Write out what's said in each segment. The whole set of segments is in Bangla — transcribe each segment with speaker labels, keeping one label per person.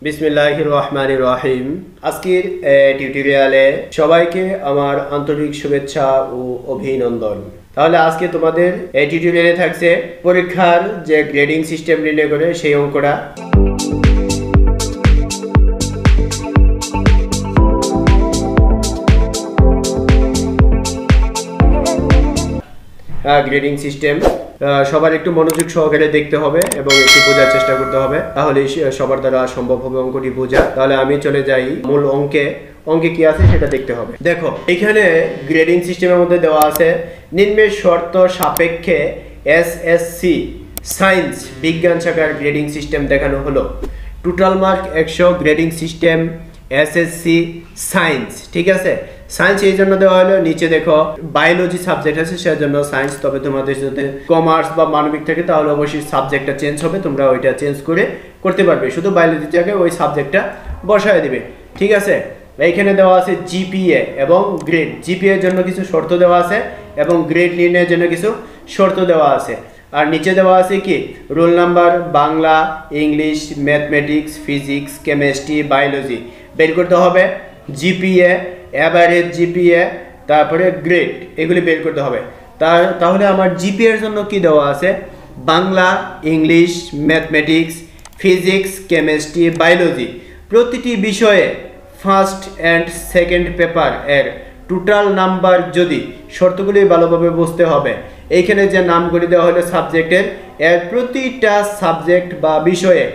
Speaker 1: বিসমিল্লাহির রহমানির রহিম। আজকের টিউটোরিয়ালে সবাইকে আমার আন্তরিক শুভেচ্ছা ও অভিনন্দন। তাহলে আজকে তোমাদের এই টিউটোরিয়ালে থাকছে পরীক্ষার যে গ্রেডিং সিস্টেম নির্ণয় করে সেই অঙ্কটা। গ্রেডিং সিস্টেম সবার একটু মনোযোগ সহকারে দেখতে হবে এবং একটু বোঝার চেষ্টা করতে হবে, তাহলে সবার দ্বারা সম্ভব হবে অঙ্কটি বোঝা। তাহলে আমি চলে যাই মূল অঙ্কে কি আছে সেটা দেখতে হবে। দেখো এখানে গ্রেডিং সিস্টেমের মধ্যে দেওয়া আছে নিম্নের শর্ত সাপেক্ষে এসএসসি সায়েন্স বিজ্ঞান শাখার গ্রেডিং সিস্টেম দেখানো হলো। Total mark 100 grading system SSC science, ঠিক আছে। সায়েন্স এই জন্য দেওয়া হলো, নিচে দেখো বায়োলজি সাবজেক্ট আছে সেজন্য সায়েন্স, তবে তোমাদের যদি কমার্স বা মানবিক থাকে তাহলে অবশ্যই সাবজেক্টটা চেঞ্জ হবে, তোমরা ওইটা চেঞ্জ করতে পারবে, শুধু বায়োলজির জায়গায় ওই সাবজেক্টটা বসায় দিবে, ঠিক আছে। এইখানে দেওয়া আছে জিপিএ এবং গ্রেড। জিপিএ এর জন্য কিছু শর্ত দেওয়া আছে এবং গ্রেড নির্ণয়ের জন্য কিছু শর্ত দেওয়া আছে। আর নিচে দেওয়া আছে কি roll number, Bangla, English, mathematics, physics, chemistry, biology বের করতে হবে। জিপিএ, অ্যাভারেজ জিপিএ, তারপরে গ্রেড, এগুলি বের করতে হবে। তাহলে আমার জিপিএ এর জন্য কি দেওয়া আছে, Bangla, English, mathematics, physics, chemistry, biology প্রতিটি বিষয়ে ফার্স্ট অ্যান্ড সেকেন্ড পেপার এর টোটাল নাম্বার, যদি শর্তগুলি ভালোভাবে বুঝতে হবে। এইখানে যে নামগুলি দেওয়া হলো সাবজেক্টের, এর প্রতিটা সাবজেক্ট বা বিষয়ে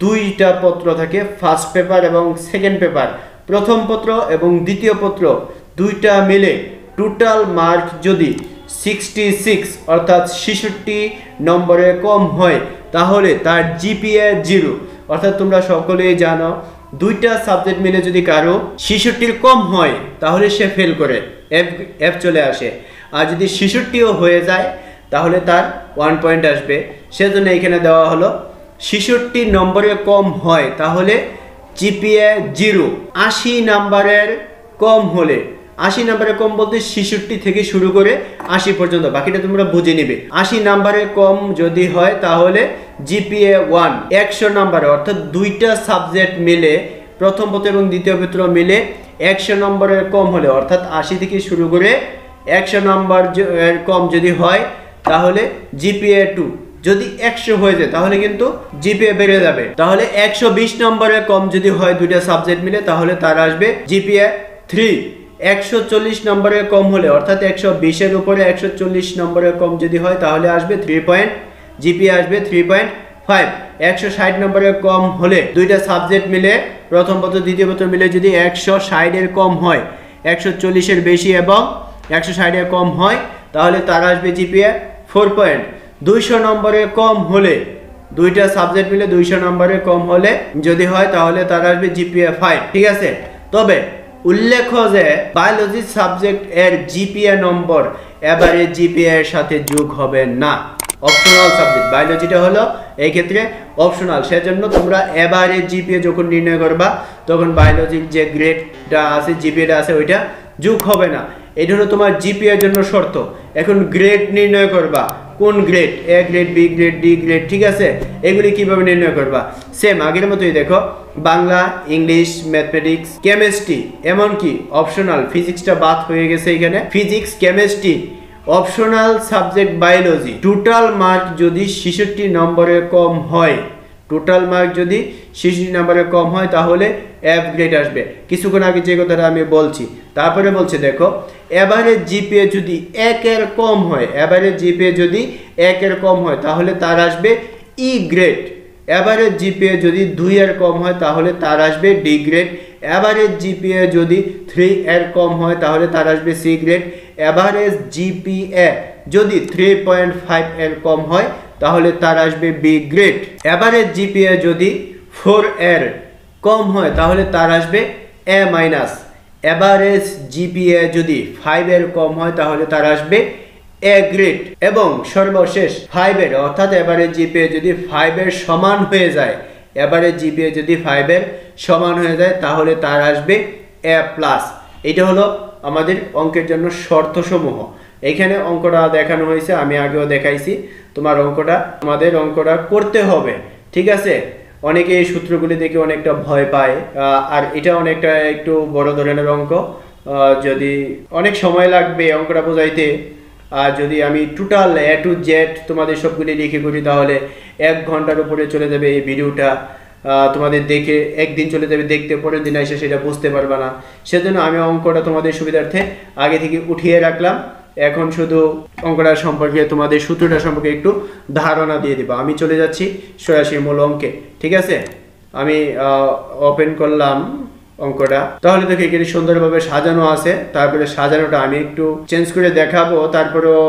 Speaker 1: দুইটা পত্র থাকে, ফার্স্ট পেপার এবং সেকেন্ড পেপার। প্রথম পত্র এবং দ্বিতীয় পত্র দুইটা মিলে টোটাল মার্ক যদি 66 অর্থাৎ 66 নম্বরে কম হয় তাহলে তার জিপিএ 0। অর্থাৎ তোমরা সকলেই জানো দুইটা সাবজেক্ট মিলে যদি কারো 66 কম হয় তাহলে সে ফেল করে, এফ চলে আসে। আর যদি 66ও হয়ে যায় তাহলে তার 1 পয়েন্ট আসবে। সেজন্য এখানে দেওয়া হলো 66 নম্বরে কম হয় তাহলে জিপিএ 0। 80 নম্বরের কম হলে, 80 নম্বরের কম বলতে 66 থেকে শুরু করে 80 পর্যন্ত, বাকিটা তোমরা বুঝে নিবে। 80 নম্বরের কম যদি হয় তাহলে জিপিএ 1। 100 নম্বরে অর্থাৎ দুইটা সাবজেক্ট মিলে, প্রথম পত্র এবং দ্বিতীয় পত্র মিলে 100 নম্বরের কম হলে, অর্থাৎ 80 থেকে শুরু করে 100 নম্বর কম যদি হয় তাহলে জিপিএ 2। যদি 100 হয়ে যায় তাহলে কিন্তু জিপিএ বেড়ে যাবে। তাহলে 120 নম্বরের কম যদি হয় দুইটা সাবজেক্ট মিলে তাহলে তার আসবে জিপিএ 3। 140 নম্বরের কম হলে, অর্থাৎ 120 এর উপরে 140 নম্বরের কম যদি হয় তাহলে আসবে 3 পয়েন্ট, জিপিএ আসবে 3.5। 160 নম্বরের কম হলে দুইটা সাবজেক্ট মিলে, প্রথম পত্র দ্বিতীয় পত্র মিলে যদি 160 এর কম হয়, 140 এর বেশি এবং 160 এর কম হয় তাহলে তার আসবে জিপিএ 4 পয়েন্ট। 200 নম্বরের কম হলে, দুইটা সাবজেক্ট মিলে 200 নম্বরের কম হলে যদি হয় তাহলে তার আসবে জিপিএ 5, ঠিক আছে। তবে উল্লেখ্য যে বায়োলজি সাবজেক্ট এর জিপিএ নম্বর এভারেজ জিপিএ এর সাথে যোগ হবে না, অপশনাল সাবজেক্ট। বায়োলজিটা হলো এই ক্ষেত্রে অপশনাল, সেজন্য তোমরা এভারেজ জিপিএ যখন নির্ণয় করবা তখন বায়োলজির যে গ্রেডটা আছে, জিপিএটা আছে, ওইটা যোগ হবে না। এটা হলো তোমার জিপিএ এর জন্য শর্ত। এখন গ্রেড নির্ণয় করবা, কোন grade, A grade, B grade, D grade, ঠিক আছে। এগুলি কিভাবে নির্ণয় করবা, সেম আগের মতোই। দেখো বাংলা, ইংলিশ, ম্যাথমেটিক্স, কেমিস্ট্রি, এমনকি অপশনাল ফিজিক্সটা বাদ হয়ে গেছে এখানে, physics, chemistry optional subject biology. Total mark যদি 66 নম্বরের কম হয়, টোটাল মার্ক যদি 66 নম্বরের কম হয় তাহলে এফ গ্রেড আসবে। কিছুক্ষণ আগে যে কথাটা আমি বলছি, তারপরে বলছে দেখো এভারেজ জিপিএ যদি 1 এর কম হয়, এভারেজ জিপিএ যদি 1 এর কম হয় তাহলে তার আসবে ই গ্রেড। এভারেজ জিপিএ যদি 2 এর কম হয় তাহলে তার আসবে ডি গ্রেড। এভারেজ জিপিএ যদি 3 এর কম হয় তাহলে তার আসবে সি গ্রেড। এভারেজ জিপিএ যদি 3.5 এর কম হয় তাহলে তার আসবে বি গ্রেড। এভারেজ জিপিএ যদি 4 এর কম হয় তাহলে তার আসবে এ মাইনাস। এভারেজ জিপিএ যদি 5 এর কম হয় তাহলে তার আসবে এ গ্রেড। এবং সর্বশেষ 5 এর, অর্থাৎ এভারেজ জিপিএ যদি 5 এর সমান হয়ে যায়, এভারেজ জিপিএ যদি 5 এর সমান হয়ে যায় তাহলে তার আসবে এ প্লাস। এটা হলো আমাদের অঙ্কের জন্য শর্তসমূহ। এখানে অঙ্কটা দেখানো হয়েছে, আমি আগেও দেখাইছি। তোমাদের অঙ্কটা করতে হবে, ঠিক আছে। অনেকে এই সূত্রগুলি দেখে অনেকটা ভয় পায়, আর এটা অনেকটা একটু বড় ধরনের অঙ্ক। যদি অনেক সময় লাগবে অঙ্কটা বোঝাইতে, আর যদি আমি টোটাল A to Z তোমাদের সবগুলি লিখে করি তাহলে 1 ঘন্টার উপরে চলে যাবে এই ভিডিওটা। তোমাদের দেখে একদিন চলে যাবে দেখতে, পরের দিন এসে সেটা বুঝতে পারবে না। সেজন্য আমি অঙ্কটা তোমাদের সুবিধার্থে আগে থেকে উঠিয়ে রাখলাম। এখন শুধু অঙ্কটা সম্পর্কে তোমাদের সূত্রটা সম্পর্কে একটু ধারণা দিয়ে দিব। আমি চলে যাচ্ছি সরাসরি মূল অঙ্কে। ঠিক আছে, আমি ওপেন করলাম অঙ্কটা। তাহলে দেখো এখানে সুন্দরভাবে সাজানো আছে। তারপরে সাজানোটা আমি একটু চেঞ্জ করে দেখাবো। তারপরেও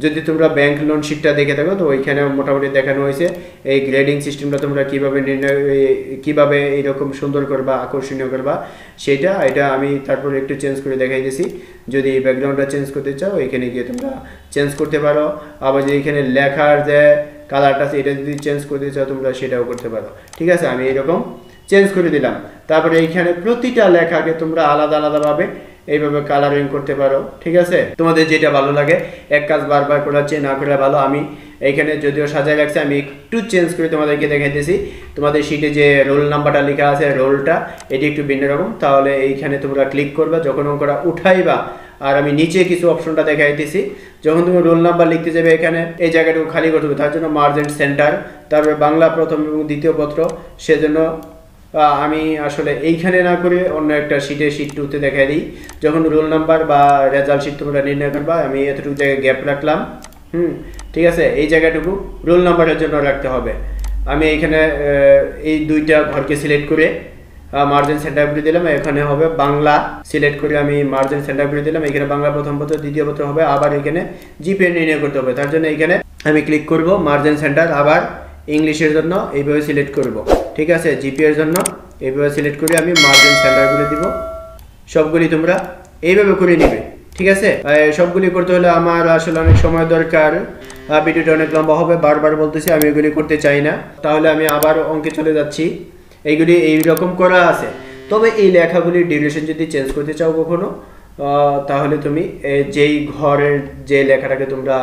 Speaker 1: যদি তোমরা ব্যাংক লোন শিটটা দেখে থাকো তো ওইখানে মোটামুটি দেখানো হয়েছে এই গ্রেডিং সিস্টেমটা তোমরা কিভাবে এইরকম সুন্দর করবা, আকর্ষণীয় করবা সেটা। এটা আমি তারপরে একটু চেঞ্জ করে দেখাই দিয়েছি। যদি ব্যাকগ্রাউন্ডটা চেঞ্জ করতে চাও এখানে গিয়ে তোমরা চেঞ্জ করতে পারো। আবার যদি এখানে লেখার যে কালারটা আছে এটা যদি চেঞ্জ করতে চাও তোমরা সেটাও করতে পারো। ঠিক আছে, আমি এরকম চেঞ্জ করে দিলাম। তারপরে এইখানে প্রতিটা লেখাকে তোমরা আলাদা আলাদাভাবে এইভাবে কালারিং করতে পারো। ঠিক আছে, তোমাদের যেটা ভালো লাগে। এক কাজ বারবার করাচ্ছে না করে ভালো। আমি এইখানে যদিও সাজায় রাখছি, আমি একটু চেঞ্জ করে তোমাদেরকে দেখাইতেছি। তোমাদের শিটে যে রোল নাম্বারটা লেখা আছে রোলটা এটি একটু ভিন্ন রকম। তাহলে এইখানে তোমরা ক্লিক করবা যখন অঙ্কটা উঠাইবা। আর আমি নিচে কিছু অপশনটা দেখাইতেছি। যখন তুমি রোল নাম্বার লিখতে যাবে এখানে এই জায়গাটুকু খালি করতে হবে, তার জন্য মার্জেন্ট সেন্টার। তারপরে বাংলা প্রথম এবং দ্বিতীয় পত্র, সেজন্য আমি আসলে এইখানে না করে অন্য একটা শিটে শিট 2তে দেখাই দিই। যখন রোল নাম্বার বা রেজাল্ট শিট তোমরা নির্ণয় করবা আমি এতটুকু জায়গায় গ্যাপ রাখলাম। ঠিক আছে, এই জায়গাটুকু রোল নাম্বারের জন্য রাখতে হবে। আমি এইখানে এই দুইটা ঘরকে সিলেক্ট করে মার্জিন সেন্টার করে দিলাম। এখানে হবে বাংলা, সিলেক্ট করে আমি মার্জিন সেন্টার করে দিলাম। এখানে বাংলা প্রথম পত্র দ্বিতীয় পত্র হবে। আবার এখানে জিপিএ নির্ণয় করতে হবে, তার জন্য এখানে আমি ক্লিক করব মার্জিন সেন্টার। আবার ইংলিশের জন্য এইভাবে সিলেক্ট করব। ঠিক আছে, জিপিএ এর জন্য এইভাবে সিলেক্ট করে আমি মার্জিন সেন্টার করে দিব। সবগুলি তোমরা এইভাবে করে নিবে। ঠিক আছে, সবগুলি করতে হলে আমার আসলে অনেক সময় দরকার, ভিডিওটা অনেক লম্বা হবে। বারবার বলতেছি আমি এগুলি করতে চাই না। তাহলে আমি আবার অঙ্কে চলে যাচ্ছি। এইগুলি এইরকম করা আছে, তবে এই লেখাগুলির ডিউরেশন যদি চেঞ্জ করতে চাও কখনো, তাহলে তুমি যেই ঘরের যে লেখাটাকে তোমরা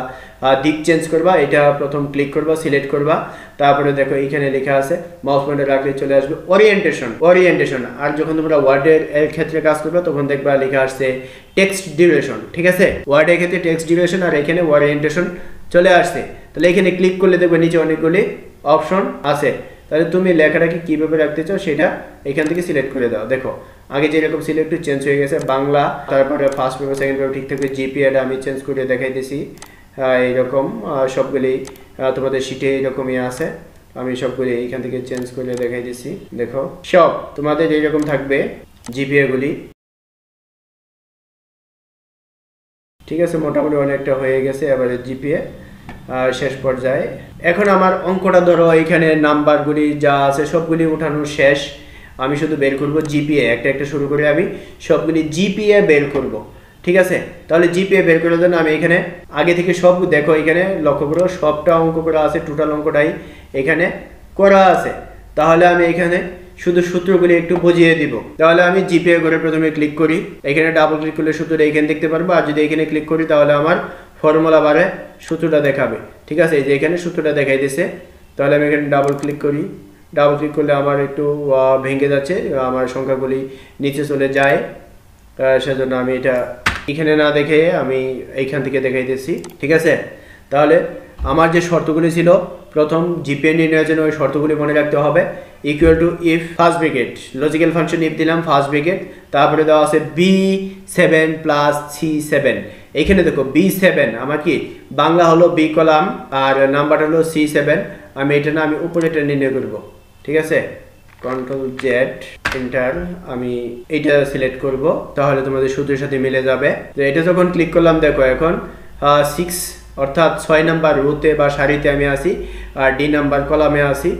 Speaker 1: দিক চেঞ্জ করবা এটা প্রথম ক্লিক করবা, সিলেক্ট করবা। তারপরে দেখো এইখানে লেখা আছে, মাউস পয়েন্টার রাখলে চলে আসবে ওরিয়েন্টেশন। আর যখন তোমরা ওয়ার্ডের ক্ষেত্রে কাজ করবে তখন দেখবা লেখা আসছে টেক্সট ডিউরেশন। ঠিক আছে, ওয়ার্ডের ক্ষেত্রে টেক্সট ডিউরেশন আর এখানে ওরিয়েন্টেশন চলে আসছে। তাহলে এখানে ক্লিক করলে দেখবে নিচে অনেকগুলি অপশন আছে। তাহলে তুমি লেখাটাকে কীভাবে রাখতে চাও সেটা এখান থেকে সিলেক্ট করে দাও। দেখো আগে যেরকম সিলেক্ট চেঞ্জ হয়ে গেছে বাংলা, তারপরে ফার্স্ট পেপার সেকেন্ড পেপার ঠিক থাকবে। জিপিএটা আমি চেঞ্জ করে দেখাইতেছি। এইরকম সবগুলি তোমাদের শিটে এইরকমই আছে। আমি সবগুলি এইখান থেকে চেঞ্জ করে দেখাইতেছি। দেখো সব তোমাদের এইরকম থাকবে জিপিএগুলি। ঠিক আছে, মোটামুটি অনেকটা হয়ে গেছে। এবারে জিপিএ শেষ পর্যায়ে। এখন আমার অঙ্কটা ধরো এখানে নাম্বারগুলি যা আছে সবগুলি উঠানো শেষ। আমি শুধু বের করব জিপিএ, একটা একটা শুরু করে আমি সবগুলি জিপিএ বের করব। ঠিক আছে, তাহলে জিপিএ বের করার জন্য আমি এখানে আগে থেকে সব দেখো এখানে লক্ষ্য করো সবটা অঙ্ক করা আছে, টোটাল অঙ্কটাই এখানে করা আছে। তাহলে আমি এখানে শুধু সূত্রগুলি একটু বুঝিয়ে দিব। তাহলে আমি জিপিএ করে প্রথমে ক্লিক করি। এখানে ডাবল ক্লিক করলে সূত্রটা এখানে দেখতে পারবো। আর যদি এখানে ক্লিক করি তাহলে আমার ফর্মুলা বারে সূত্রটা দেখাবে। ঠিক আছে, এই যে এখানে সূত্রটা দেখাই দিয়েছে। তাহলে আমি এখানে ডাবল ক্লিক করি। ডাবল ক্লিক করলে আমার একটু ভেঙে যাচ্ছে, আমার সংখ্যাগুলি নিচে চলে যায়। সেজন্য আমি এটা এখানে না দেখে আমি এইখান থেকে দেখাই দিয়েছি। ঠিক আছে, তাহলে আমার যে শর্তগুলি ছিল প্রথম জিপিএ নির্ণয়ের জন্য ওই শর্তগুলি মনে রাখতে হবে। Equal to if first bracket, logical function if দিলাম ফার্স্ট ব্র্যাকেট, তারপরে দেওয়া আছে B7 প্লাস C7। এইখানে দেখো B7 আমার কি বাংলা হলো B কলাম আর নাম্বারটা হলো C7। আমি এটা না আমি উপরে এটা নির্ণয় করব। ঠিক আছে, কন্ট্রোল জেড এন্টার, আমি এটা সিলেক্ট করব। তাহলে তোমাদের সূত্রের সাথে মিলে যাবে। তো এটা যখন ক্লিক করলাম দেখো এখন 6 অর্থাৎ 6 নাম্বার রোতে বা সারিতে আমি আসি, আর ডি নাম্বার কলামে আসি।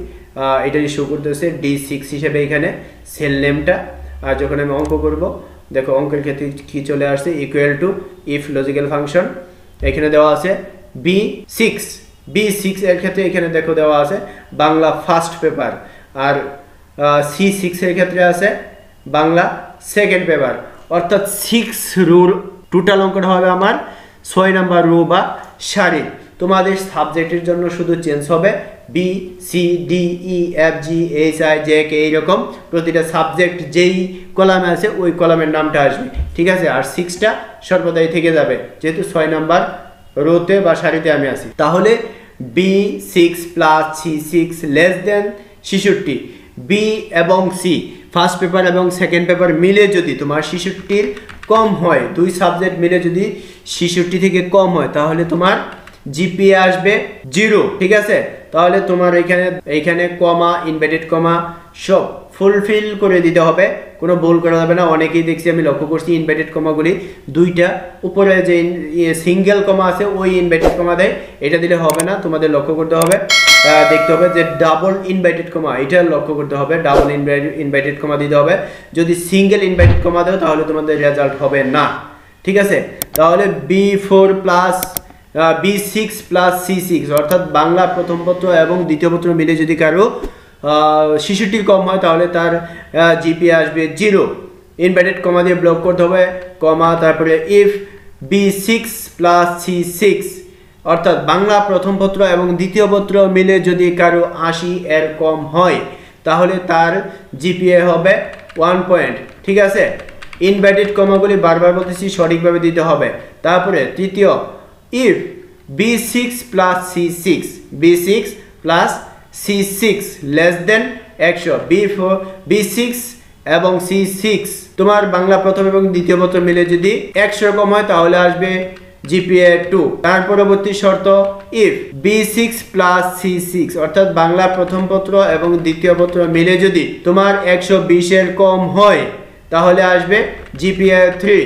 Speaker 1: এটা শো করতেছে D6 হিসেবে এখানে সেল নেমটা। আর যখন আমি অঙ্ক করব দেখো অঙ্কের ক্ষেত্রে কি চলে আসছে, equal to if logical function এখানে দেওয়া আছে B6 এর ক্ষেত্রে এখানে দেখো দেওয়া আছে বাংলা ফার্স্ট পেপার, আর C6 এর ক্ষেত্রে আছে বাংলা সেকেন্ড পেপার। অর্থাৎ 6 রোর টোটাল অঙ্কটা হবে আমার 6 নাম্বার রো বা সারি। তোমাদের সাবজেক্টের জন্য শুধু চেঞ্জ হবে B C D E F G H I J K এইরকম প্রতিটা সাবজেক্ট যেই কলামে আছে ওই কলামের নামটা আসবে, ঠিক আছে। আর 6টা সর্বদাই থেকে যাবে, যেহেতু 6 নাম্বার রোতে বা সারিতে আমি আছি। তাহলে B6 plus C6 less than 66। B এবং সি ফার্স্ট পেপার এবং সেকেন্ড পেপার মিলে যদি তোমার 66-র কম হয়, দুই সাবজেক্ট মিলে যদি 66 থেকে কম হয়, তাহলে তোমার জিপিএ আসবে 0, ঠিক আছে। তাহলে তোমার এইখানে কমা, ইনভার্টেড কমা সব ফুলফিল করে দিতে হবে, কোনো ভুল করা যাবে না। অনেকেই দেখছি, আমি লক্ষ্য করছি ইনভার্টেড কমাগুলি দুইটা উপরে যে সিঙ্গেল কমা আছে ওই ইনভার্টেড কমা দেয়, এটা দিলে হবে না, তোমাদের লক্ষ্য করতে হবে, দেখতে হবে যে ডাবল ইনভার্টেড কমা, এটা লক্ষ্য করতে হবে, ডাবল ইনভার্টেড কমা দিতে হবে। যদি সিঙ্গেল ইনভার্টেড কমা দাও তাহলে তোমাদের রেজাল্ট হবে না, ঠিক আছে। তাহলে B4 plus B6 plus C6 অর্থাৎ বাংলা প্রথম পত্র এবং দ্বিতীয় পত্র মিলে যদি কারো 66 কম হয় তাহলে তার জিপিএ আসবে 0। ইনভার্টেড কমা দিয়ে ব্লক করতে হবে, কমা, তারপরে ইফ B6 প্লাস C6 অর্থাৎ বাংলা প্রথম পত্র এবং দ্বিতীয় পত্র মিলে যদি কারো 80 এর কম হয় তাহলে তার জিপিএ হবে 1 পয়েন্ট, ঠিক আছে। ইনভার্টেড কমাগুলি বারবার বলতেছি সঠিকভাবে দিতে হবে। তারপরে তৃতীয়, if B6 plus C6 B6 plus C6 less then 100, B6 এবং C6 তোমার বাংলা প্রথম এবং দ্বিতীয় পত্র মিলে যদি 100 কম হয় তাহলে আসবে জিপিএ 2। তার পরবর্তী শর্ত, ইফ B6 প্লাস C6 অর্থাৎ বাংলা প্রথম পত্র এবং দ্বিতীয় পত্র মিলে যদি তোমার 120 এর কম হয় তাহলে আসবে জিপিএ 3।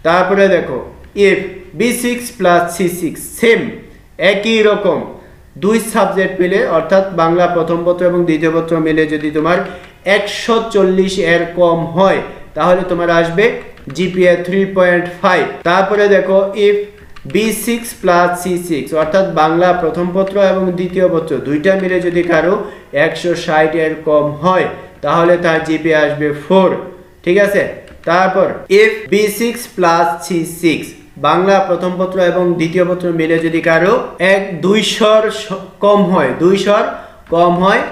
Speaker 1: তারপরে দেখো, if B6 plus C6 same একই রকম দুই সাবজেক্ট মিলে অর্থাৎ বাংলা প্রথম পত্র এবং দ্বিতীয় পত্র মিলে যদি তোমার 140 এর কম হয় তাহলে তোমার আসবে জিপিএ 3.5। তারপরে দেখো, ইফ B6 প্লাস C6 অর্থাৎ বাংলা প্রথম পত্র এবং দ্বিতীয় পত্র দুইটা মিলে যদি কারো 160 এর কম হয় তাহলে তার জিপিএ আসবে 4, ঠিক আছে। তারপর if B6 plus C6 Bangla প্রথম পত্র এবং দ্বিতীয় পত্র মিলে যদি কারো 200 কম হয়, 200 কম হয়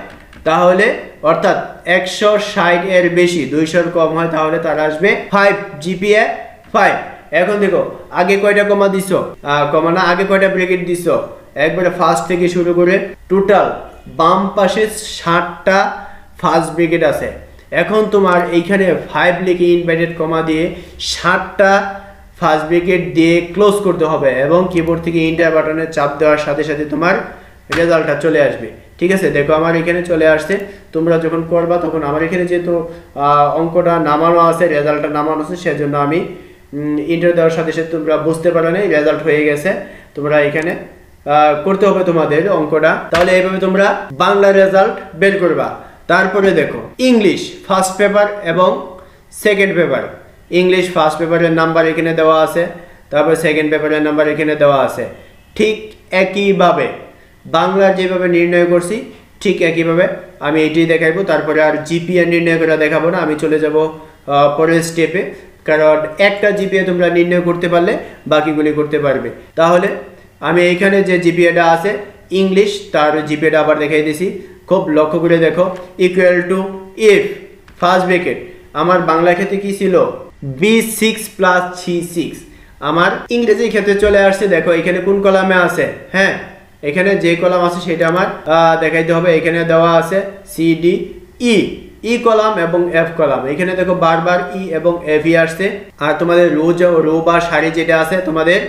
Speaker 1: তাহলে অর্থাৎ 160 এর বেশি 200 কম হয় তাহলে তার আসবে 5, জিপিএ 5। এখন দেখো আগে কয়টা কমা দিছো, কমা না, আগে কয়টা ব্র্যাকেট দিছো, একবারে ফার্স্ট থেকে শুরু করে টোটাল বাম পাশে 60টা ফার্স্ট ব্র্যাকেট আছে। এখন তোমার এইখানে 5 লিখে ইনভার্টেড কমা দিয়ে 60টা ফার্স্ট ব্র্যাকেট দিয়ে ক্লোজ করতে হবে এবং কিবোর্ড থেকে এন্টার বাটনে চাপ দেওয়ার সাথে সাথে তোমার রেজাল্টটা চলে আসবে, ঠিক আছে। দেখো আমার এখানে চলে আসছে, তোমরা যখন করবা তখন আমার এখানে যেহেতু অঙ্কটা নামানো আছে, রেজাল্টটা নামানো আছে, সেজন্য আমি এন্টার দেওয়ার সাথে সাথে তোমরা বুঝতে পারো না রেজাল্ট হয়ে গেছে। তোমরা এখানে করতে হবে তোমাদের অঙ্কটা, তাহলে এইভাবে তোমরা বাংলা রেজাল্ট বের করবা। তারপরে দেখো ইংলিশ ফার্স্ট পেপার এবং সেকেন্ড পেপার। ইংলিশ ফার্স্ট পেপারের নাম্বার এখানে দেওয়া আছে, তারপর সেকেন্ড পেপারের নাম্বার এখানে দেওয়া আছে। ঠিক একইভাবে বাংলার যেভাবে নির্ণয় করছি ঠিক একইভাবে আমি এটি দেখাইবো। তারপরে আর জিপিএ নির্ণয় করে দেখাবো না, আমি চলে যাব পরের স্টেপে, কারণ একটা জিপিএ তোমরা নির্ণয় করতে পারলে বাকিগুলি করতে পারবে। তাহলে আমি এইখানে যে জিপিএটা আছে ইংলিশ, তার জিপিএটা আবার দেখাই দিছি, খুব লক্ষ্য করে দেখো। Equal to if first bracket আমার বাংলা ক্ষেত্রে কি ছিল, B6 প্লাস C6, আমার ইংরেজি ক্ষেত্রে চলে আসছে। দেখো এখানে কোন কলামে আছে, হ্যাঁ এখানে যে কলাম আছে সেটা আমার দেখাইতে হবে। এখানে দেওয়া আছে CD ই কলাম এবং F কলাম। এখানে দেখো বারবার ই এবং F আসছে। আর তোমাদের রো বা সারি যেটা আছে, তোমাদের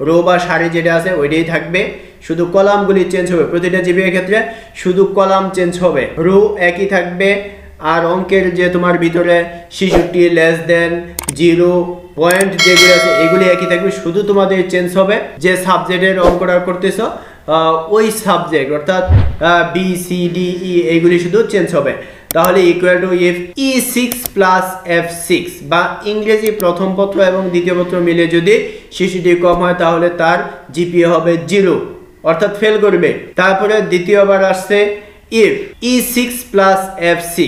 Speaker 1: রো বা সারি যেটা আছে ওইটাই থাকবে, শুধু কলামগুলি চেঞ্জ হবে। প্রতিটা জিপিএর ক্ষেত্রে শুধু কলাম চেঞ্জ হবে, রো একই থাকবে। আর অঙ্কের যে তোমার ভিতরে 66 লেস দেন 0 পয়েন্ট যেগুলো আছে এগুলি একই থাকবে, শুধু তোমাদের চেঞ্জ হবে যে সাবজেক্টের অঙ্কটা করতেছ ওই সাবজেক্ট, অর্থাৎ BCD E এইগুলি শুধু চেঞ্জ হবে। তাহলে equal to if E6 plus F6 বা ইংরেজি প্রথম পত্র এবং দ্বিতীয় পত্র মিলে যদি 66 কম হয় তাহলে তার জিপিএ হবে 0, অর্থাৎ ফেল করবে। তারপরে দ্বিতীয়বার আসছে ইফ E6 প্লাস F6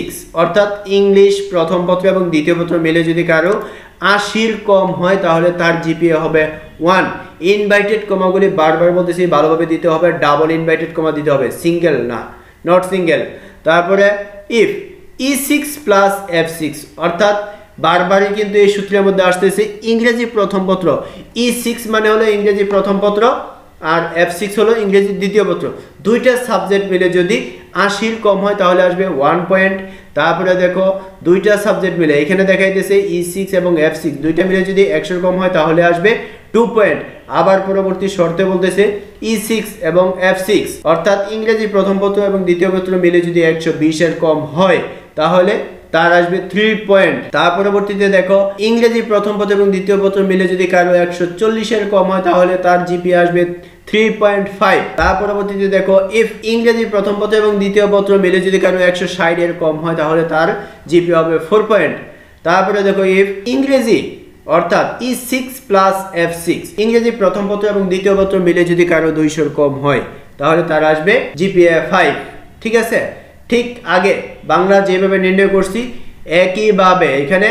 Speaker 1: অর্থাৎ ইংলিশ প্রথম পত্র এবং দ্বিতীয় পত্র মিলে যদি কারো 80 কম হয় তাহলে তার জিপিএ হবে 1। ইনভাইটেড কমাগুলি বারবার বলতেছি ভালোভাবে দিতে হবে, ডাবল ইনভাইটেড কমা দিতে হবে, সিঙ্গেল না, নট সিঙ্গেল। তারপরে ইফ E6 প্লাস F6, অর্থাৎ বারবারই কিন্তু এই সূত্রের মধ্যে আসতেছে ইংরেজি প্রথম পত্র। E6 মানে হলো ইংরেজি প্রথম পত্র আর F6 হলো ইংরেজি দ্বিতীয় পত্র। দুইটা সাবজেক্ট মিলে যদি 80 কম হয় তাহলে আসবে 1 পয়েন্ট। তারপরে দেখো দুইটা সাবজেক্ট মিলে এখানে দেখাইতেছে E6 এবং F6 দুইটা মিলে যদি 100 কম হয় তাহলে আসবে 2 পয়েন্ট। আবার পরবর্তী শর্তে বলতেছে E6 এবং F6 অর্থাৎ ইংরেজি প্রথম পত্র এবং দ্বিতীয় পত্র মিলে যদি 120 এর কম হয় তাহলে তার আসবে 3 পয়েন্ট। তার পরবর্তীতে দেখো ইংরেজি প্রথম পত্র এবং দ্বিতীয় পত্র মিলে যদি কারো 140 এর কম হয় তাহলে তার জিপিএ আসবে 3.5। তার পরবর্তীতে দেখো ইফ ইংরেজি প্রথম পত্র এবং দ্বিতীয় পত্র মিলে যদি কারো 160 এর কম হয় তাহলে তার জিপিএ হবে 4 পয়েন্ট। তারপরে দেখো ইফ ইংরেজি অর্থাৎ E6 প্লাস F6 ইংরেজি প্রথম পত্র এবং দ্বিতীয় পত্র মিলে যদি কারো 200 এর কম হয় তাহলে তার আসবে জিপিএ 5। ঠিক আছে, ঠিক আগে বাংলা যেভাবে নির্ণয় করছি একইভাবে এখানে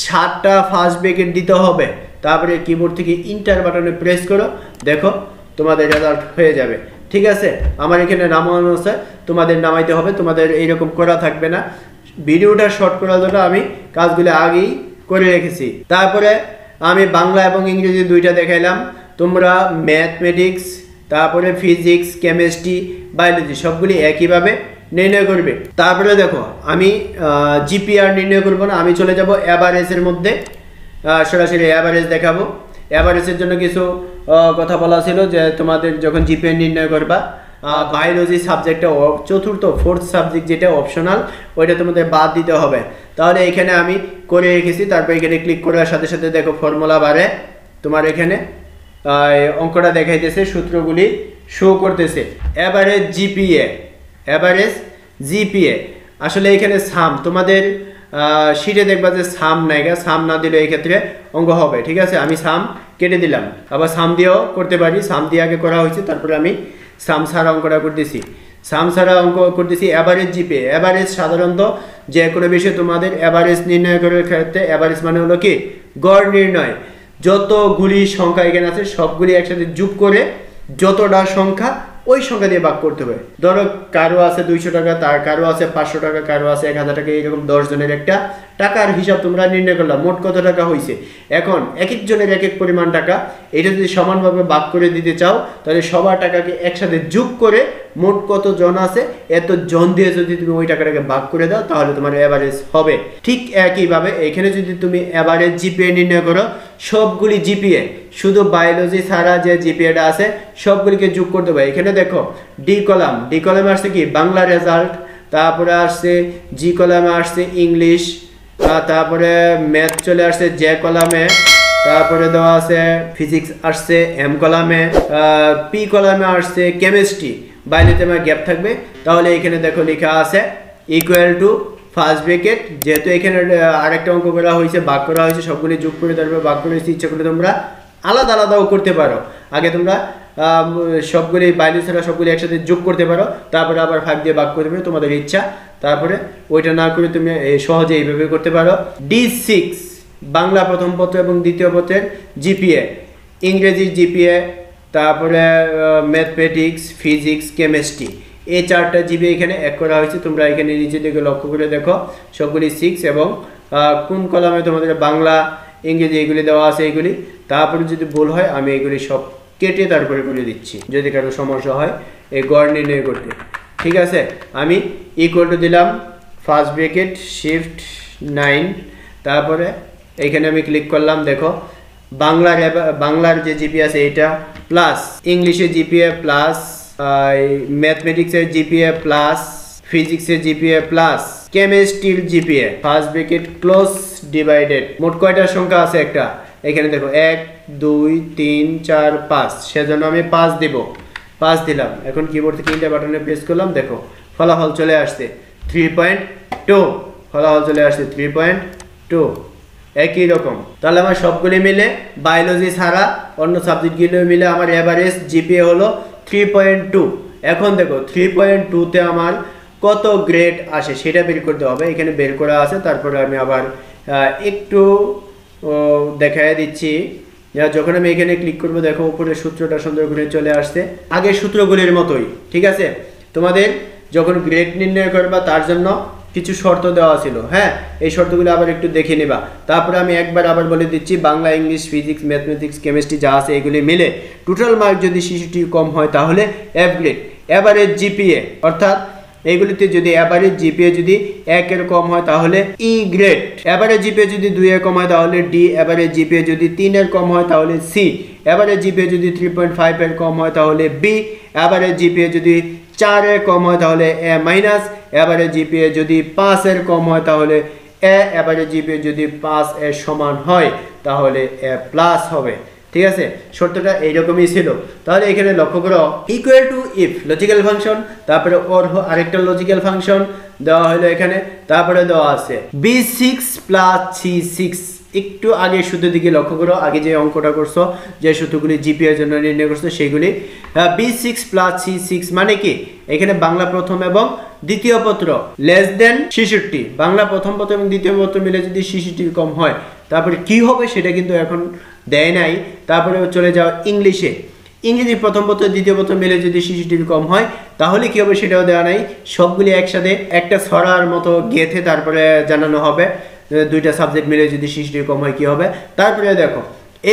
Speaker 1: 7টা ফার্স্ট ব্র্যাকেট দিতে হবে। তারপরে কিবোর্ড থেকে ইন্টার বাটনে প্রেস করো, দেখো তোমাদের রেজাল্ট হয়ে যাবে। ঠিক আছে, আমার এখানে নামানো আছে, তোমাদের নামাইতে হবে, তোমাদের এইরকম করা থাকবে না। ভিডিওটা শর্ট করার জন্য আমি কাজগুলো আগেই করে রেখেছি। তারপরে আমি বাংলা এবং ইংরেজি দুইটা দেখাইলাম, তোমরা ম্যাথমেটিক্স তারপরে ফিজিক্স কেমিস্ট্রি বায়োলজি সবগুলি একইভাবে নির্ণয় করবে। তারপরে দেখো আমি জিপিআর নির্ণয় করব না, আমি চলে যাব অ্যাভারেজের মধ্যে, সরাসরি অ্যাভারেজ দেখাবো। অ্যাভারেজের জন্য কিছু কথা বলা ছিল যে তোমাদের যখন জিপিএ নির্ণয় করবা বায়োলজি সাবজেক্টটা চতুর্থ ফোর্থ সাবজেক্ট যেটা অপশনাল ওইটা তোমাদের বাদ দিতে হবে। তাহলে এখানে আমি করে রেখেছি। তারপর এখানে ক্লিক করার সাথে সাথে দেখো ফর্মুলা বারে তোমার এখানে অঙ্কটা দেখাইতেছে, সূত্রগুলি শো করতেছে। অ্যাভারেজ জিপিএ আসলে এখানে সাম তোমাদের শিটে দেখবা যে সাম নাই, সাম না দিলে এই ক্ষেত্রে অঙ্ক হবে। ঠিক আছে, আমি সাম কেটে দিলাম, আবার সাম দিয়েও করতে পারি, সাম দিয়ে আগে করা হয়েছে তারপরে আমি সাম ছাড়া অঙ্কটা করতেছি। সাম ছাড়া অঙ্ক করতেছি অ্যাভারেজ জিপিএ। অ্যাভারেজ সাধারণত যে কোনো বিষয়ে তোমাদের অ্যাভারেজ নির্ণয় করার ক্ষেত্রে অ্যাভারেজ মানে হলো কি গড় নির্ণয়। যতগুলি সংখ্যা এখানে আছে সবগুলি একসাথে যোগ করে যতটা সংখ্যা ওই সংখ্যা দিয়ে ভাগ করতে হবে। ধরো কারো আছে 200 টাকা, তার কারো আছে 500 টাকা, কারো আছে 1000 টাকা, এরকম 10 জনের একটা টাকার হিসাব তোমরা নির্ণয় করলাম, মোট কত টাকা হয়েছে। এখন এক এক জনের এক এক পরিমাণ টাকা, এটা যদি সমানভাবে ভাগ করে দিতে চাও তাহলে সবার টাকাকে একসাথে যোগ করে মোট কত জন আছে এত জন দিয়ে যদি তুমি ওই টাকাটাকে ভাগ করে দাও তাহলে তোমার অ্যাভারেজ হবে। ঠিক একইভাবে এখানে যদি তুমি অ্যাভারেজ জিপিএ নির্ণয় করো, সবগুলি জিপিএ শুধু বায়োলজি ছাড়া যে জিপিএটা আছে সবগুলিকে যোগ করতে হবে। এখানে দেখো ডি কলামে আসছে কি বাংলা রেজাল্ট, তারপরে আসছে জি কলামে আসছে ইংলিশ, তারপরে ম্যাথ চলে আসছে জে কলামে, তারপরে দেওয়া আছে ফিজিক্স আসছে এম কলামে, পি কলামে আসছে কেমিস্ট্রি, বাইরেতে আমার গ্যাপ থাকবে। তাহলে এখানে দেখো লেখা আছে ইকুয়াল টু ফার্স্ট ব্র্যাকেট, যেহেতু এখানে আরেকটা অঙ্ক করা হয়েছে ভাগ করা হয়েছে সবগুলি যোগ করে তারপরে ভাগ করে ইচ্ছা করলে তোমরা আলাদা আলাদাও করতে পারো। আগে তোমরা সবগুলি বাইরে ছাড়া সবগুলি একসাথে যোগ করতে পারো, তারপরে আবার 5 দিয়ে ভাগ করতে পারো তোমাদের ইচ্ছা। তারপরে ওইটা না করে তুমি সহজে এইভাবে করতে পারো। D6 বাংলা প্রথম পত্র এবং দ্বিতীয় পত্রের জিপিএ, ইংরেজি জিপিএ, তারপরে ম্যাথমেটিক্স ফিজিক্স কেমিস্ট্রি, এই 4টা জিপিএ এখানে এক করা হয়েছে। তোমরা এখানে নিচের দিকে লক্ষ্য করে দেখো সবগুলি 6 এবং কোন কলামে তোমাদের বাংলা ইংরেজি এগুলি দেওয়া আছে এইগুলি। তারপরে যদি ভুল হয় আমি এগুলি সব কেটে তারপরে করে দিচ্ছি যদি কারো সমস্যা হয় এই গড় নির্ণয় করতে। ঠিক আছে, আমি ইকুয়াল টু দিলাম ফার্স্ট ব্র্যাকেট শিফট 9, তারপরে এইখানে আমি ক্লিক করলাম। দেখো বাংলার যে জিপিএ আছে এটা প্লাস ইংলিশের জিপিএ প্লাস ম্যাথমেটিক্সের জিপিএ প্লাস ফিজিক্সের জিপিএ প্লাস কেমিস্ট্রির GPA, first bracket close divided. মোট কয়টা সংখ্যা আছে একটা এখানে দেখো 1 2 3 4 5, সেজন্য আমি 5 দেব, 5 দিলাম। এখন কিবোর্ড থেকে ইন্টার বাটনে প্রেস করলাম, দেখো ফলাফল চলে আসছে 3.2, ফলাফল চলে আসছে 3.2 একই রকম। তাহলে আমার সবগুলি মিলে বায়োলজি ছাড়া অন্য সাবজেক্টগুলো মিলে আমার এভারেজ জিপিএ হলো 3.2। এখন দেখো 3.2তে আমার কত গ্রেড আসে সেটা বের করতে হবে, এখানে বের করা আছে। তারপরে আমি আবার একটু দেখায় দিচ্ছি। যখন আমি এখানে ক্লিক করব দেখো উপরে সূত্রটা সুন্দর করে চলে আসছে আগের সূত্রগুলির মতোই, ঠিক আছে। তোমাদের যখন গ্রেড নির্ণয় করবা তার জন্য কিছু শর্ত দেওয়া ছিল, হ্যাঁ, এই শর্তগুলো আবার একটু দেখে নিবা। তারপরে আমি একবার আবার বলে দিচ্ছি, Bangla, English, physics, mathematics, chemistry যা আছে এগুলি মিলে টোটাল মার্ক যদি 66 কম হয় তাহলে এফ গ্রেড। এভারেজ জিপিএ অর্থাৎ এইগুলিতে যদি এভারেজ জিপিএ যদি 1 এর কম হয় তাহলে ই গ্রেড, এভারেজ জিপিএ যদি 2 এর কম হয় তাহলে ডি, এভারেজ জিপিএ যদি 3 এর কম হয় তাহলে সি, এভারেজ জিপিএ যদি 3.5 এর কম হয় তাহলে বি, এভারেজ জিপিএ যদি 4 এর কম হয় তাহলে এ মাইনাস, এভারেজ জিপিএ যদি 5 এর কম হয় তাহলে এ, এভারেজ জিপিএ যদি 5 এর সমান হয় তাহলে এ প্লাস হবে, ঠিক আছে। শর্তটা এইরকমই ছিল। তাহলে এখানে লক্ষ্য করো equal to if logical function, তারপরে ওর আরেকটা লজিক্যাল ফাংশন দেওয়া হলো এখানে, তারপরে দেওয়া আছে b6 প্লাস c6। একটু আগে সূত্রের দিকে লক্ষ্য করো, আগে যে অঙ্কটা করছো, যে সূত্রগুলি জিপিএ এর জন্য নির্ণয় করছো সেগুলি। b6 প্লাস c6 মানে কি, এখানে বাংলা প্রথম এবং দ্বিতীয় পত্র লেস দেন 66, বাংলা প্রথম পত্র এবং দ্বিতীয় পত্র মিলে যদি 66 কম হয় তারপরে কি হবে সেটা কিন্তু এখন দেয় নাই। তারপরে চলে যাও ইংলিশে, ইংরেজি প্রথম পত্র দ্বিতীয় পত্র মিলে যদি 66 কম হয় তাহলে কি হবে সেটাও দেওয়া নাই। সবগুলি একসাথে একটা ছড়ার মতো গেথে তারপরে জানানো হবে, দুইটা সাবজেক্ট মিলে যদি 66 কম হয় কি হবে। তারপরে দেখো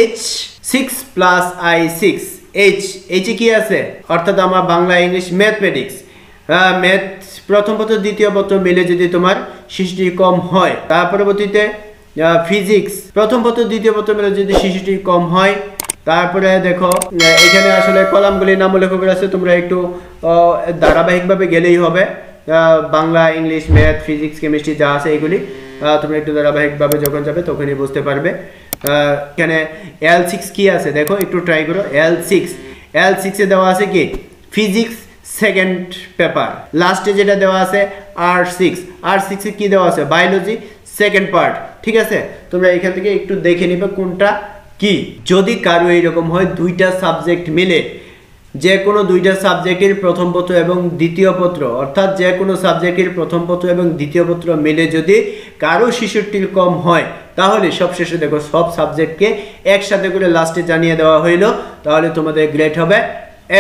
Speaker 1: h6 প্লাস i6, h কি আছে অর্থাৎ আমার বাংলা, ইংলিশ, ম্যাথমেটিক্স, ম্যাথ প্রথম পত্র দ্বিতীয় পত্র মিলে যদি তোমার 66 কম হয়, তার পরবর্তীতে ফিজিক্স প্রথম পত্র দ্বিতীয় পত্র মিলে যদি 66 কম হয়। তারপরে দেখো এখানে আসলে কলামগুলির নাম উল্লেখ করে আছে, তোমরা একটু ধারাবাহিকভাবে গেলেই হবে। Bangla, English, math, physics, chemistry যা আছে এগুলি তোমরা একটু ধারাবাহিকভাবে যখন যাবে তখনই বুঝতে পারবে। এখানে L6 কি আছে দেখো, একটু ট্রাই করো। L6 এ দেওয়া আছে কি ফিজিক্স সেকেন্ড পেপার, লাস্টে যেটা দেওয়া আছে R6 এ কি দেওয়া আছে বায়োলজি সেকেন্ড পার্ট, ঠিক আছে। তোমরা এখান থেকে একটু দেখে নিবে কোনটা কি। যদি কারো এইরকম হয় দুইটা সাবজেক্ট মিলে, যে কোনো দুইটা সাবজেক্টের প্রথম পত্র এবং দ্বিতীয় পত্র, অর্থাৎ যে কোনো সাবজেক্টের প্রথম পত্র এবং দ্বিতীয় পত্র মিলে যদি কারো 66 কম হয় তাহলে সবশেষে দেখো সব সাবজেক্টকে একসাথে করে লাস্টে জানিয়ে দেওয়া হইলো, তাহলে তোমাদের গ্রেড হবে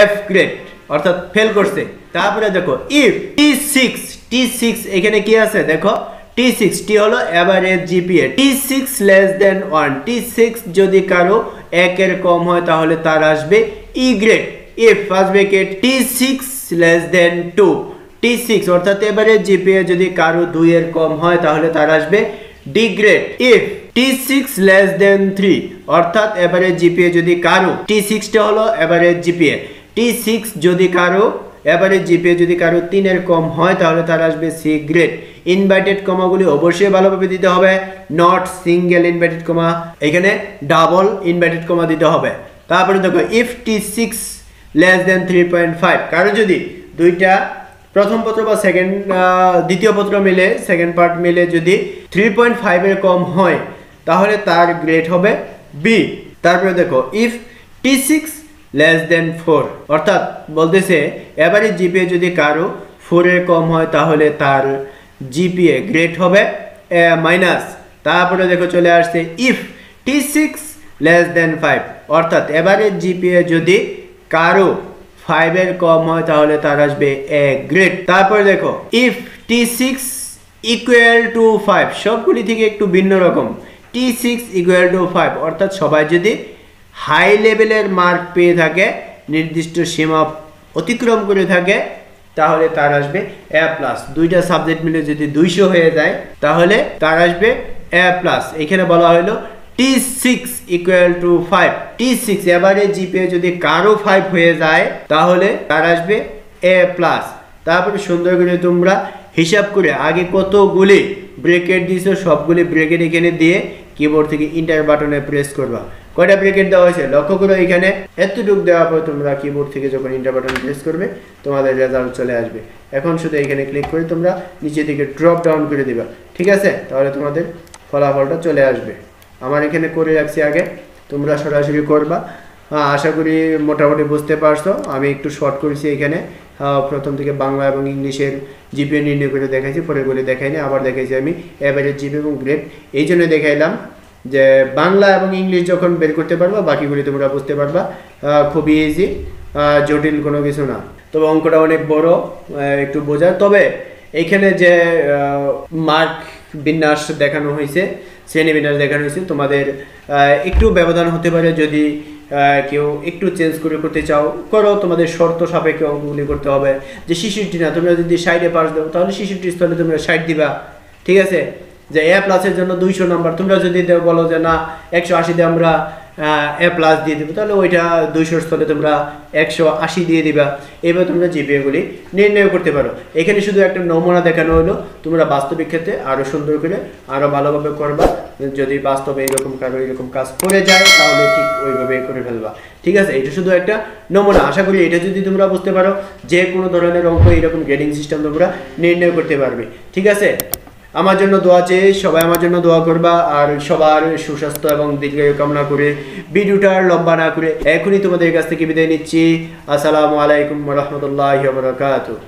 Speaker 1: এফ গ্রেড, অর্থাৎ ফেল করছে। তারপরে দেখো ইফ T6 এখানে কি আছে দেখো, T6 টি হলো এভারেজ জিপিএ, T6 লেস দেন 1, T6 যদি কারো 1 এর কম হয় তাহলে তার আসবে E grade. If first bracket T6 less then 2, T6 অর্থাৎ এভারেজ জিপিএ যদি কারো 2 এর কম হয় তাহলে তার আসবে D grade. If T6 less দেন 3 অর্থাৎ এভারেজ জিপিএ যদি কারো, T6 টা হলো এভারেজ জিপিএ, T6 যদি কারো এভারেজ জিপিএ যদি কারো 3 এর কম হয় তাহলে তার আসবে সি গ্রেড। ইনভার্টেড কমাগুলি অবশ্যই ভালোভাবে দিতে হবে, নট সিঙ্গেল ইনভার্টেড কমা, এখানে ডাবল ইনভার্টেড কমা দিতে হবে। তারপরে দেখো ইফ T6 লেস দেন 3.5, কারো যদি দুইটা প্রথম পত্র বা দ্বিতীয় পত্র মিলে সেকেন্ড পার্ট মিলে যদি 3.5 এর কম হয় তাহলে তার গ্রেড হবে বি। তারপরে দেখো ইফ T6 লেস দেন 4 অর্থাৎ বলতেছে এভারেজ জিপিএ যদি কারো 4 এর কম হয় তাহলে তার জিপিএ গ্রেড হবে এ মাইনাস। তারপরে দেখো চলে আসছে ইফ T6 লেস দেন 5 অর্থাৎ এভারেজ জিপিএ যদি কারো 5 এর কম হয় তাহলে তার আসবে এ গ্রেড। তারপরে দেখো ইফ T6 ইকুয়াল টু 5, সবগুলি থেকে একটু ভিন্ন রকম, T6 ইকুয়াল টু 5 অর্থাৎ সবাই যদি হাই লেভেলের মার্ক পেয়ে থাকে, নির্দিষ্ট সীমা অতিক্রম করে থাকে তাহলে তার আসবে এ প্লাস। দুইটা সাবজেক্ট মিলে যদি 200 হয়ে যায় তাহলে তার আসবে এ প্লাস। এখানে বলা হলো T6 equal to 5, T6 average GPA যদি কারো 5 হয়ে যায় তাহলে তার আসবে এ প্লাস। তারপরে সুন্দর করে তোমরা হিসাব করে আগে কতগুলি ব্র্যাকেট দিয়েছো সবগুলি ব্র্যাকেট এখানে দিয়ে কিবোর্ড থেকে এন্টার বাটনে প্রেস করবা। কয়টা ব্র্যাকেট দেওয়া হয়েছে লক্ষ্য করো, এখানে এতটুকু দেওয়ার পর তোমরা কিবোর্ড থেকে যখন এন্টার বাটন প্রেস করবে তোমাদের রেজাল্ট চলে আসবে। এখন শুধু এখানে ক্লিক করে তোমরা নিচে দিকে ড্রপ ডাউন করে দিবা, ঠিক আছে, তাহলে তোমাদের ফলাফলটা চলে আসবে। আমার এখানে করে রাখছি আগে, তোমরা সরাসরি করবা। আশা করি মোটামুটি বুঝতে পারছো। আমি একটু শর্ট করেছি এখানে, প্রথম থেকে বাংলা এবং ইংলিশের জিপিএ নির্ণয় করে দেখাইছি, পরেরগুলি দেখাইনি, আবার দেখাইছি আমি এভারেজ জিপিএ এবং গ্রেড। এই জন্য দেখাইলাম যে বাংলা এবং ইংলিশ যখন বের করতে পারবা বাকিগুলি তোমরা বুঝতে পারবা, খুবই ইজি, জটিল কোনো কিছু না। তবে অঙ্কটা অনেক বড়, একটু বোঝায়। তবে এইখানে যে মার্ক বিন্যাস দেখানো হয়েছে, শ্রেণী বিন্যাস দেখানো হয়েছে, তোমাদের একটু ব্যবধান হতে পারে যদি কেউ একটু চেঞ্জ করে করতে চাও করো, তোমাদের শর্ত সাপেক্ষে অঙ্কগুলি করতে হবে। যে 66 না, তোমরা যদি 60-এ পাস দাও তাহলে 66 স্থলে তোমরা 60 দিবা, ঠিক আছে। যে এ প্লাসের জন্য 200 নাম্বার, তোমরা যদি বলো যে না 180 দিয়ে আমরা এ প্লাস দিয়ে দেবো, তাহলে ওইটা 200 স্থলে তোমরা 180 দিয়ে দিবা। এবার তোমরা জিপিএগুলি নির্ণয় করতে পারো। এখানে শুধু একটা নমুনা দেখানো হলো, তোমরা বাস্তবিক ক্ষেত্রে আরও সুন্দর করে আরও ভালোভাবে করবা। যদি বাস্তবে এরকম কারো এরকম কাজ করে যায় তাহলে ঠিক ওইভাবে করে ফেলবা, ঠিক আছে। এটা শুধু একটা নমুনা। আশা করি এটা যদি তোমরা বুঝতে পারো, যে কোনো ধরনের অঙ্ক এরকম গ্রেডিং সিস্টেম তোমরা নির্ণয় করতে পারবে, ঠিক আছে। আমার জন্য দোয়া চেয়ে সবাই আমার জন্য দোয়া করবা, আর সবার সুস্বাস্থ্য এবং দীর্ঘায়ু কামনা করে ভিডিওটা লম্বা না করে এখনই তোমাদের কাছ থেকে বিদায় নিচ্ছি। আসসালামু আলাইকুম ওয়া রাহমাতুল্লাহি ওয়া বারাকাতুহু।